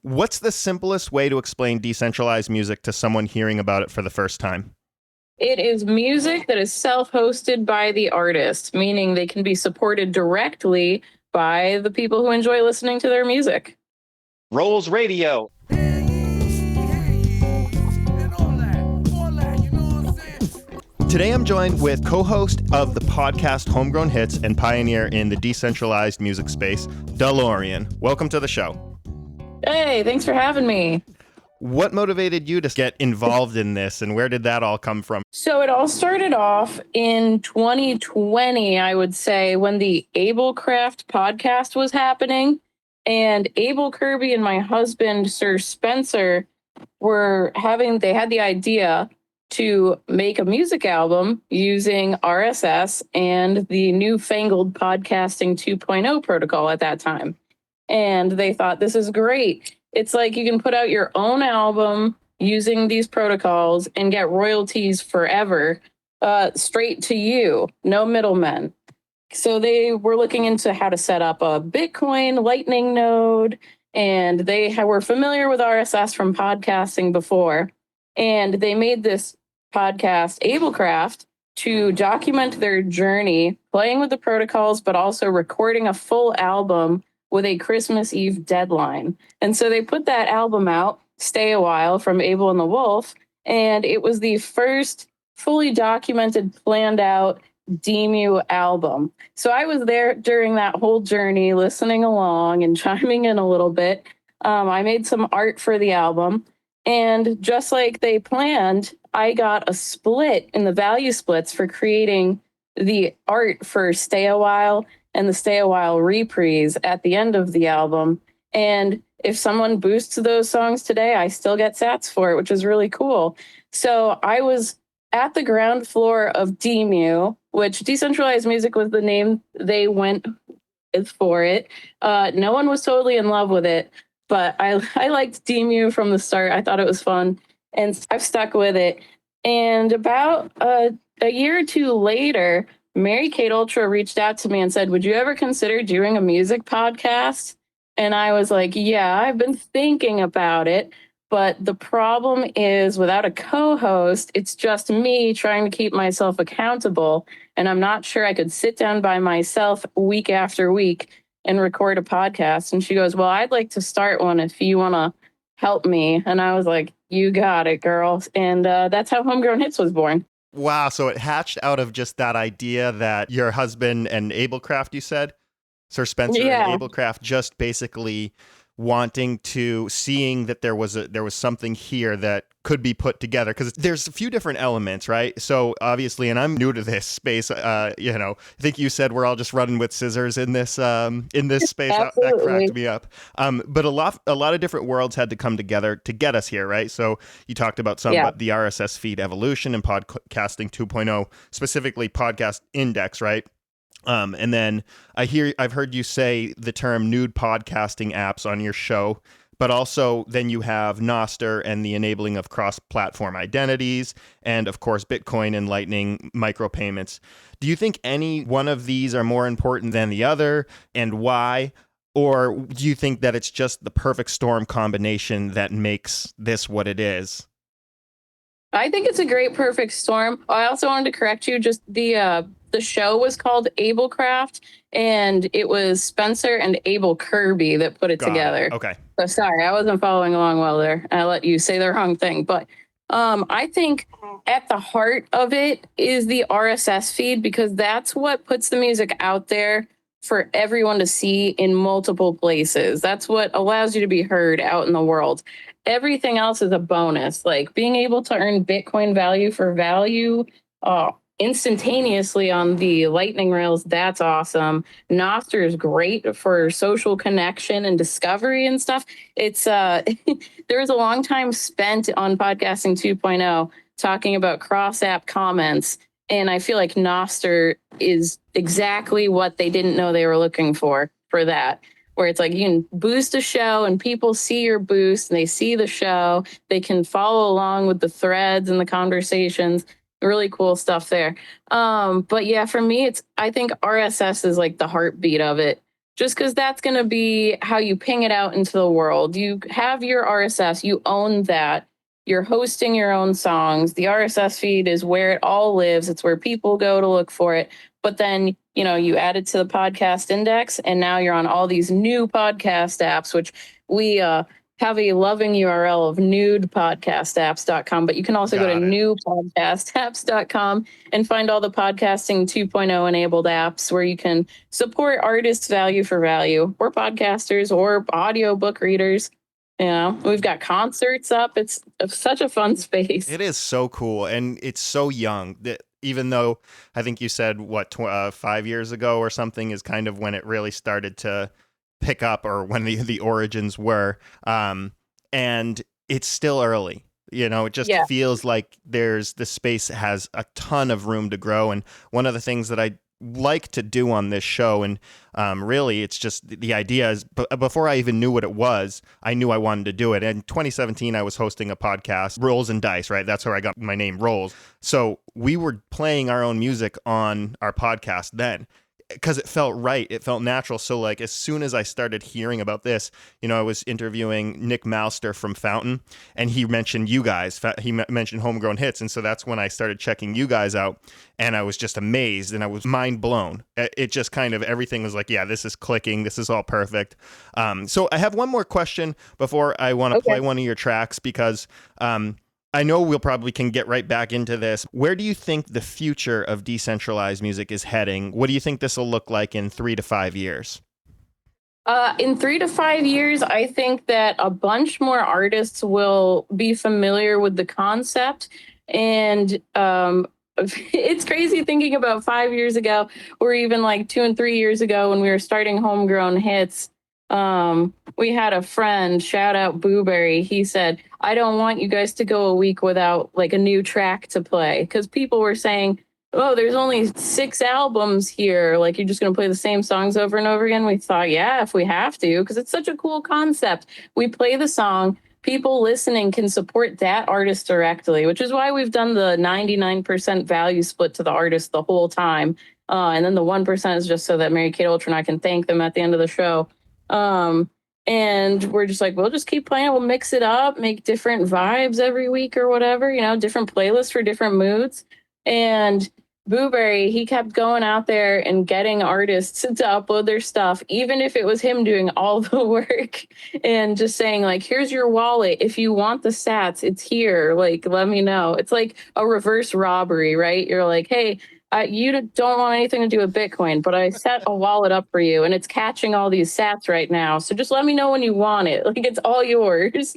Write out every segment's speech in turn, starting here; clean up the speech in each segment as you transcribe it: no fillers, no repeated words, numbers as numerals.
What's the simplest way to explain decentralized music to someone hearing about it for the first time? It is music that is self-hosted by the artist, meaning they can be supported directly by the people who enjoy listening to their music. Rollz Radio. Today I'm joined with co-host of the podcast Homegrown Hits and pioneer in the decentralized music space, DuhLaurien. Welcome to the show. Hey, thanks for having me. What motivated you to get involved in this, and where did that all come from? So it all started off in 2020, I would say, when the AbleKraft podcast was happening. And Abel Kirby and my husband, Sir Spencer, they had the idea to make a music album using RSS and the newfangled podcasting 2.0 protocol at that time. And they thought, this is great. It's like you can put out your own album using these protocols and get royalties forever, straight to you, no middlemen. So they were looking into how to set up a Bitcoin Lightning node, and they were familiar with RSS from podcasting before. And they made this podcast, AbleKraft, to document their journey, playing with the protocols, but also recording a full album with a Christmas Eve deadline. And so they put that album out, Stay a While, from Abel and the Wolf, and it was the first fully documented, planned out DeMu album. So I was there during that whole journey, listening along and chiming in a little bit. I made some art for the album, and just like they planned, I got a split in the value splits for creating the art for Stay a While and the Stay a While reprise at the end of the album. And if someone boosts those songs today, I still get sats for it, which is really cool. So I was at the ground floor of DeMu, which Decentralized Music was the name they went with for it. No one was totally in love with it, but I liked DeMu from the start. I thought it was fun, and I've stuck with it. And about a year or two later, Mary Kate Ultra reached out to me and said, would you ever consider doing a music podcast? And I was like, yeah, I've been thinking about it. But the problem is, without a co-host, it's just me trying to keep myself accountable. And I'm not sure I could sit down by myself week after week and record a podcast. And she goes, well, I'd like to start one if you want to help me. And I was like, you got it, girls. And that's how Homegrown Hits was born. Wow, so it hatched out of just that idea that your husband and AbleKraft, you said? Sir Spencer and AbleKraft, just basically seeing that there was something here that could be put together, because there's a few different elements, right? So obviously, and I'm new to this space, I think you said we're all just running with scissors in this space. That cracked me up. But a lot of different worlds had to come together to get us here, right? So you talked about about the RSS feed evolution and podcasting 2.0, specifically podcast index, right? And then I've heard you say the term nude podcasting apps on your show, but also then you have Nostr and the enabling of cross-platform identities, and of course Bitcoin and Lightning micropayments. Do you think any one of these are more important than the other, and why? Or do you think that it's just the perfect storm combination that makes this what it is? I think it's a great perfect storm. I also wanted to correct you. Just the show was called AbleKraft, and it was Spencer and Abel Kirby that put it together. Okay. So sorry, I wasn't following along well there. I let you say the wrong thing. But I think at the heart of it is the RSS feed, because that's what puts the music out there for everyone to see in multiple places. That's what allows you to be heard out in the world. Everything else is a bonus, like being able to earn Bitcoin value for value instantaneously on the Lightning rails. That's awesome. Nostr is great for social connection and discovery and stuff. It's there was a long time spent on podcasting 2.0 talking about cross-app comments, and I feel like Nostr is exactly what they didn't know they were looking for that. Where it's like you can boost a show and people see your boost and they see the show. They can follow along with the threads and the conversations. Really cool stuff there. But yeah, for me, I think RSS is like the heartbeat of it. just because that's going to be how you ping it out into the world. You have your RSS, you own that. You're hosting your own songs. The RSS feed is where it all lives. It's where people go to look for it. But then, you add it to the podcast index, and now you're on all these new podcast apps, which we have a loving URL of nudepodcastapps.com. But you can also go to newpodcastapps.com and find all the podcasting 2.0 enabled apps where you can support artists value for value, or podcasters, or audiobook readers. We've got concerts up. It's such a fun space. It is so cool, and it's so young that even though I think you said 5 years ago or something is kind of when it really started to pick up, or when the origins were, and it's still early. It just feels like the space has a ton of room to grow. And one of the things that I like to do on this show, and really it's just the idea is, before I even knew what it was, I knew I wanted to do it. In 2017 I was hosting a podcast, Rollz and Dice, right? That's where I got my name, Rollz. So we were playing our own music on our podcast then, because it felt right. It felt natural. So like, as soon as I started hearing about this, I was interviewing Nick Malster from Fountain, and he mentioned you guys. He mentioned Homegrown Hits. And so that's when I started checking you guys out, and I was just amazed, and I was mind blown. It just kind of, everything was like, yeah, this is clicking. This is all perfect. So I have one more question before I want to play one of your tracks, because I know we'll probably can get right back into this. Where do you think the future of decentralized music is heading? What do you think this will look like in 3 to 5 years? In 3 to 5 years, I think that a bunch more artists will be familiar with the concept. And it's crazy thinking about 5 years ago, or even like 2 and 3 years ago when we were starting Homegrown Hits. We had a friend, shout out Booberry. He said, I don't want you guys to go a week without like a new track to play, because people were saying, oh, there's only 6 albums here. Like, you're just going to play the same songs over and over again. We thought, yeah, if we have to, because it's such a cool concept. We play the song. People listening can support that artist directly, which is why we've done the 99% value split to the artist the whole time. And then the 1% is just so that Mary Kate Ultra and I can thank them at the end of the show. And we're just like, we'll just keep playing it. We'll mix it up, make different vibes every week or whatever, different playlists for different moods. And Booberry, he kept going out there and getting artists to upload their stuff, even if it was him doing all the work, and just saying like, here's your wallet. If you want the sats, it's here. Like, let me know. It's like a reverse robbery, right? You're like, hey, you don't want anything to do with Bitcoin, but I set a wallet up for you, and it's catching all these sats right now. So just let me know when you want it. Like, it's all yours.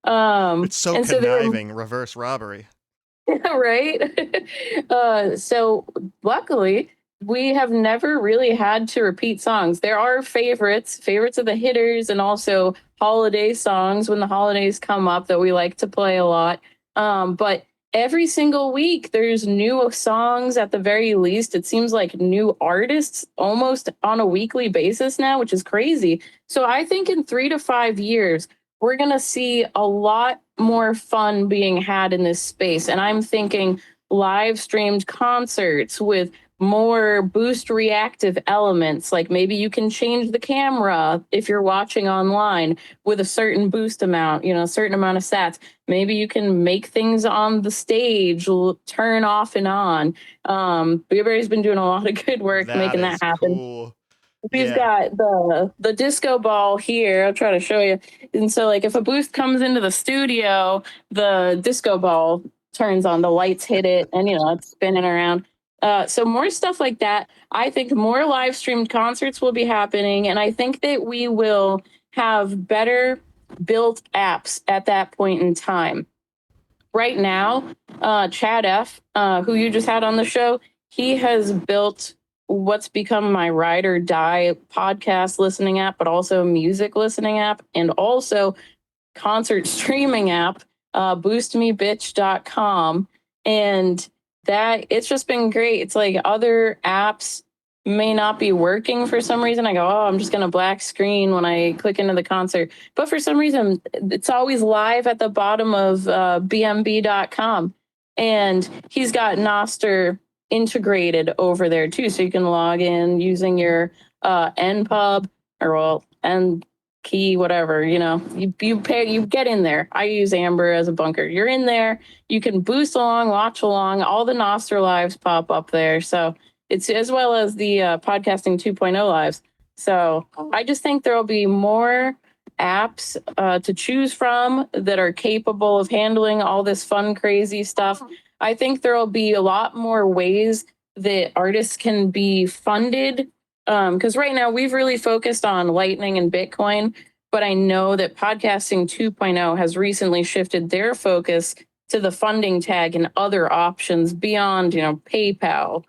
It's so conniving, reverse robbery. Right? So luckily, we have never really had to repeat songs. There are favorites of the hitters, and also holiday songs when the holidays come up that we like to play a lot. But every single week, there's new songs at the very least. It seems like new artists almost on a weekly basis now, which is crazy. So I think in 3 to 5 years, we're going to see a lot more fun being had in this space. And I'm thinking live streamed concerts with more boost reactive elements. Like, maybe you can change the camera if you're watching online with a certain boost amount, a certain amount of sats. Maybe you can make things on the stage turn off and on. Blueberry's been doing a lot of good work making that happen. Cool. We've got the disco ball here. I'll try to show you. And so, like, if a boost comes into the studio, the disco ball turns on, the lights hit it, and it's spinning around. So more stuff like that. I think more live streamed concerts will be happening, and I think that we will have better built apps at that point in time. Right now, Chad F., who you just had on the show, he has built what's become my ride or die podcast listening app, but also music listening app, and also concert streaming app, boostmebitch.com. And that, it's just been great. It's like other apps may not be working for some reason. I go, oh, I'm just going to black screen when I click into the concert. But for some reason, it's always live at the bottom of bmb.com. And he's got Nostr integrated over there too. So you can log in using your npub, or well, and key, whatever, you get in there. I use Amber as a bunker. You're in there. You can boost along, watch along. All the Nostr lives pop up there. So it's as well as the podcasting 2.0 lives. So I just think there'll be more apps to choose from that are capable of handling all this fun, crazy stuff. I think there'll be a lot more ways that artists can be funded. Because right now we've really focused on Lightning and Bitcoin, but I know that Podcasting 2.0 has recently shifted their focus to the funding tag and other options beyond, PayPal.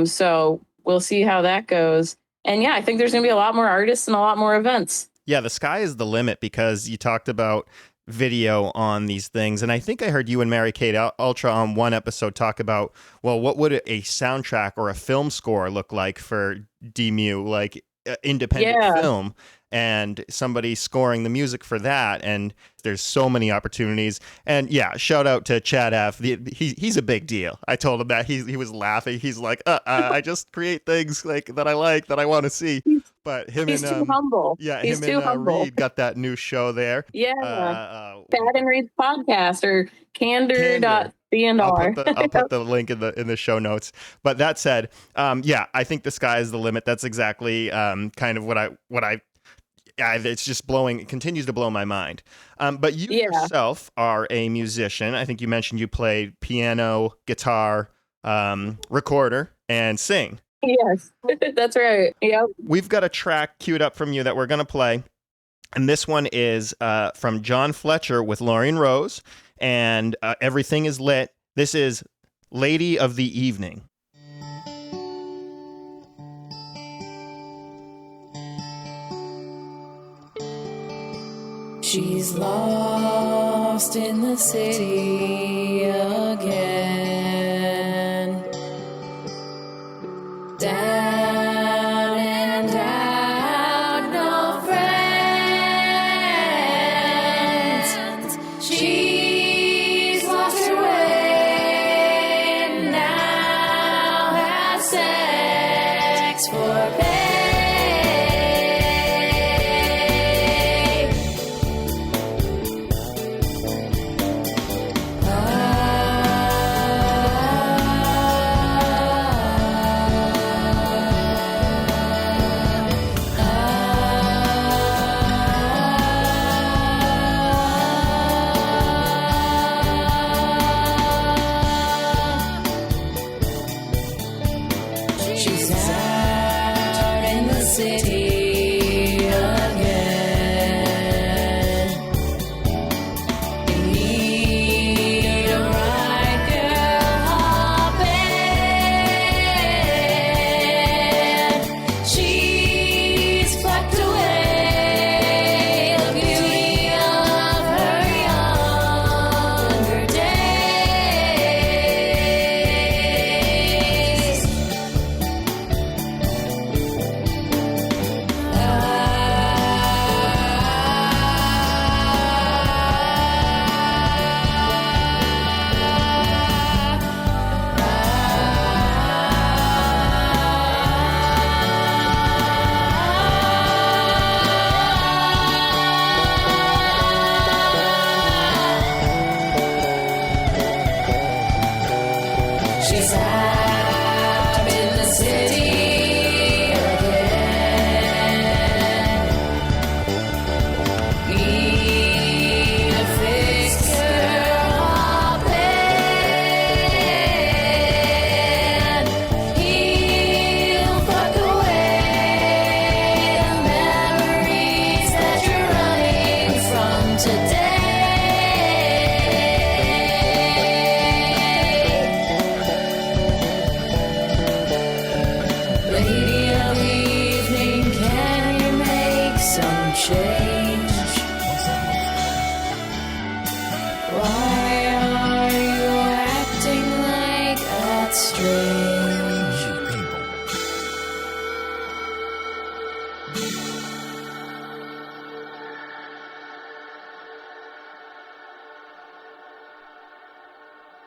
So we'll see how that goes. And yeah, I think there's going to be a lot more artists and a lot more events. Yeah, the sky is the limit because you talked about video on these things. And I think I heard you and Mary Kate Ultra on one episode talk about, well, what would a soundtrack or a film score look like for DeMu, like independent film, and somebody scoring the music for that. And there's so many opportunities. And yeah, shout out to Chad F. He's a big deal. I told him that. He was laughing. He's like, I just create things that I want to see. But he's too humble. Yeah, he's him too and humble. Reed got that new show there. Yeah, Pat and Reed's podcast, or Candor.cndr. I'll put the link in the show notes. But that said, I think the sky is the limit. That's exactly kind of what I it's just it continues to blow my mind. But you yourself are a musician. I think you mentioned you play piano, guitar, recorder, and sing. Yes, that's right. Yep. We've got a track queued up from you that we're going to play. And this one is from John Fletcher with Laurien Rose. And Everything is Lit. This is Lady of the Evening. She's lost in the city again. Down and out, no friends. She's lost her way and now has sex for pay.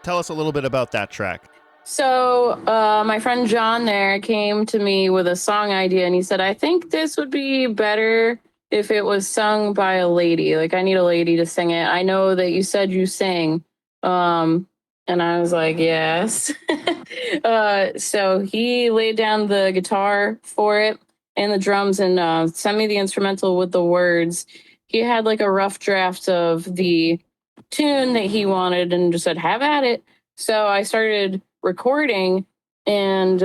Tell us a little bit about that track. So my friend John there came to me with a song idea, and he said, I think this would be better if it was sung by a lady. Like, I need a lady to sing it. I know that you said you sing. And I was like, yes. So he laid down the guitar for it and the drums and sent me the instrumental with the words. He had like a rough draft of the tune that he wanted and just said, have at it. So I started recording, and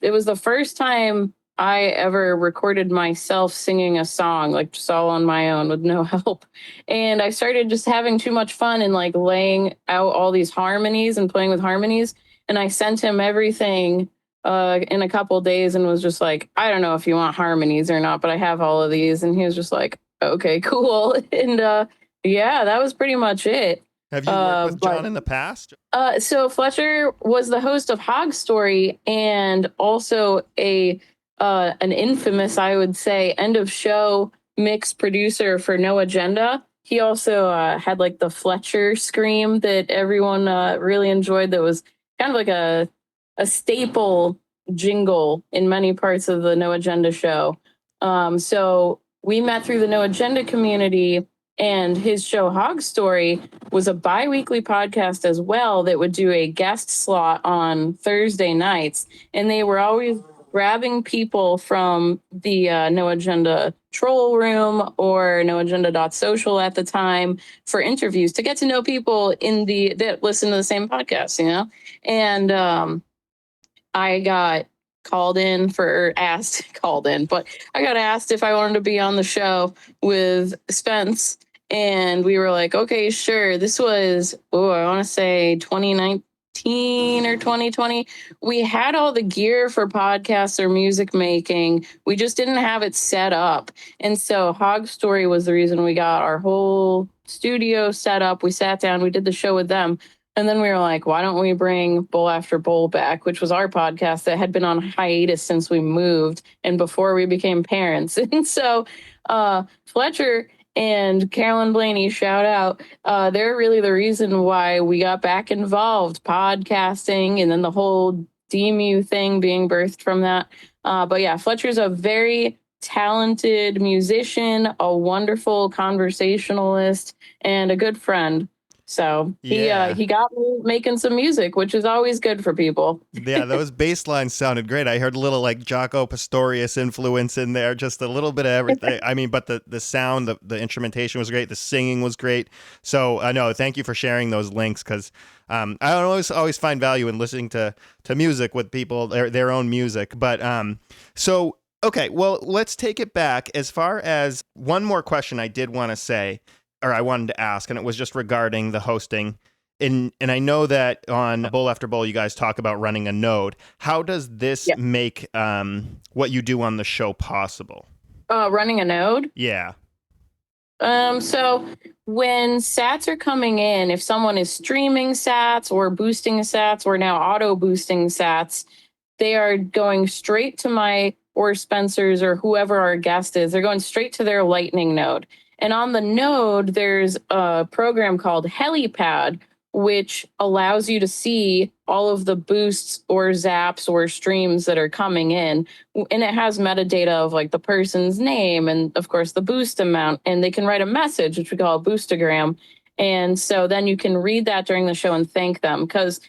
it was the first time I ever recorded myself singing a song, like just all on my own with no help. And I started just having too much fun and like laying out all these harmonies and playing with harmonies. And I sent him everything in a couple days and was just like, I don't know if you want harmonies or not, but I have all of these. And he was just like, okay, cool. And yeah, that was pretty much it. Have you worked with John in the past? So Fletcher was the host of Hog Story and also an infamous, I would say, end of show mix producer for No Agenda. He also had like the Fletcher scream that everyone really enjoyed. That was kind of like a staple jingle in many parts of the No Agenda show. So we met through the No Agenda community. And his show, Hog Story, was a bi-weekly podcast as well that would do a guest slot on Thursday nights. And they were always grabbing people from the No Agenda troll room or noagenda.social at the time for interviews to get to know people that listen to the same podcast, you know? And I got I got asked if I wanted to be on the show with Spence. And we were like, okay, sure. This was, I want to say 2019 or 2020. We had all the gear for podcasts or music making. We just didn't have it set up. And so Hog Story was the reason we got our whole studio set up. We sat down, we did the show with them. And then we were like, why don't we bring Bowl After Bowl back, which was our podcast that had been on hiatus since we moved and before we became parents. And so Fletcher and Carolyn Blaney, shout out, they're really the reason why we got back involved, podcasting, and then the whole DeMu thing being birthed from that. But yeah, Fletcher's a very talented musician, a wonderful conversationalist, and a good friend. So he got me making some music, which is always good for people. Yeah, those bass lines sounded great. I heard a little like Jaco Pastorius influence in there, just a little bit of everything. I mean, but the sound, the instrumentation was great. The singing was great. So no, thank you for sharing those links, because I always find value in listening to music with people, their own music. But so okay, well, let's take it back. As far as one more question I did want to say, or I wanted to ask, and it was just regarding the hosting. And I know that on Bowl After Bowl, you guys talk about running a node. How does this make what you do on the show possible? Running a node? Yeah. So when sats are coming in, if someone is streaming sats or boosting sats or now auto boosting sats, they are going straight to my or Spencer's or whoever our guest is. They're going straight to their Lightning node. And on the node, there's a program called Helipad, which allows you to see all of the boosts or zaps or streams that are coming in. And it has metadata of like the person's name and, of course, the boost amount. And they can write a message, which we call a boostagram. And so then you can read that during the show and thank them, because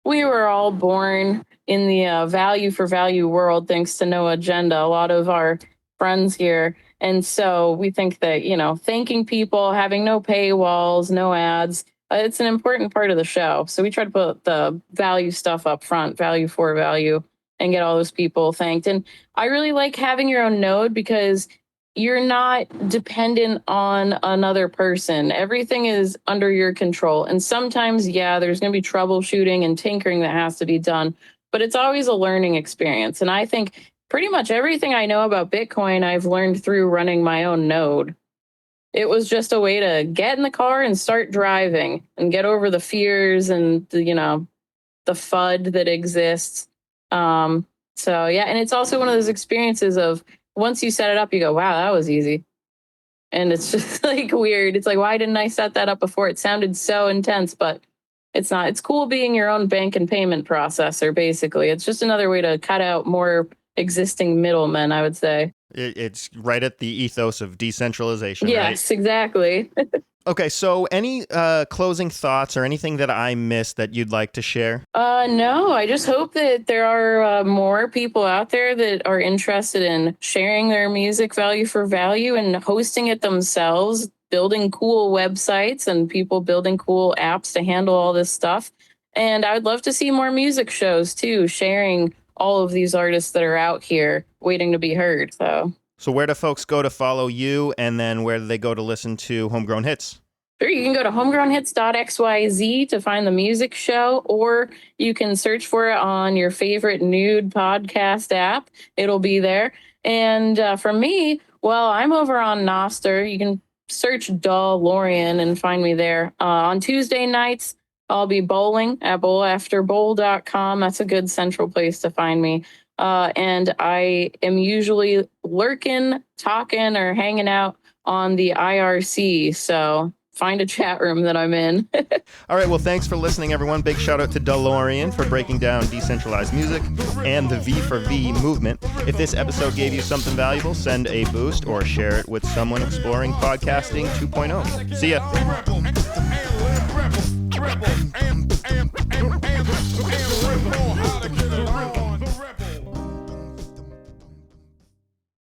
we were all born in the value for value world, thanks to No Agenda, a lot of our friends here. And so we think that, thanking people, having no paywalls, no ads, it's an important part of the show. So we try to put the value stuff up front, value for value, and get all those people thanked. And I really like having your own node because you're not dependent on another person. Everything is under your control. And sometimes, there's going to be troubleshooting and tinkering that has to be done, but it's always a learning experience. And I think pretty much everything I know about Bitcoin, I've learned through running my own node. It was just a way to get in the car and start driving and get over the fears and, the FUD that exists. And it's also one of those experiences of once you set it up, you go, wow, that was easy. And it's just like weird. It's like, why didn't I set that up before? It sounded so intense, but it's cool being your own bank and payment processor, basically. It's just another way to cut out more existing middlemen, I would say. It's right at the ethos of decentralization, yes, right? Exactly. Okay, so any closing thoughts or anything that I missed that you'd like to share? No, I just hope that there are more people out there that are interested in sharing their music value for value and hosting it themselves, building cool websites and people building cool apps to handle all this stuff. And I would love to see more music shows too, sharing all of these artists that are out here waiting to be heard. So where do folks go to follow you, and then where do they go to listen to Homegrown Hits? Sure, you can go to homegrownhits.xyz to find the music show, or you can search for it on your favorite nude podcast app. It'll be there. And for me, well, I'm over on Nostr. You can search DuhLaurien and find me there. On Tuesday nights, I'll be bowling at bowlafterbowl.com. That's a good central place to find me. And I am usually lurking, talking, or hanging out on the IRC. So find a chat room that I'm in. All right. Well, thanks for listening, everyone. Big shout out to DuhLaurien for breaking down decentralized music and the V4V movement. If this episode gave you something valuable, send a boost or share it with someone exploring podcasting 2.0. See ya.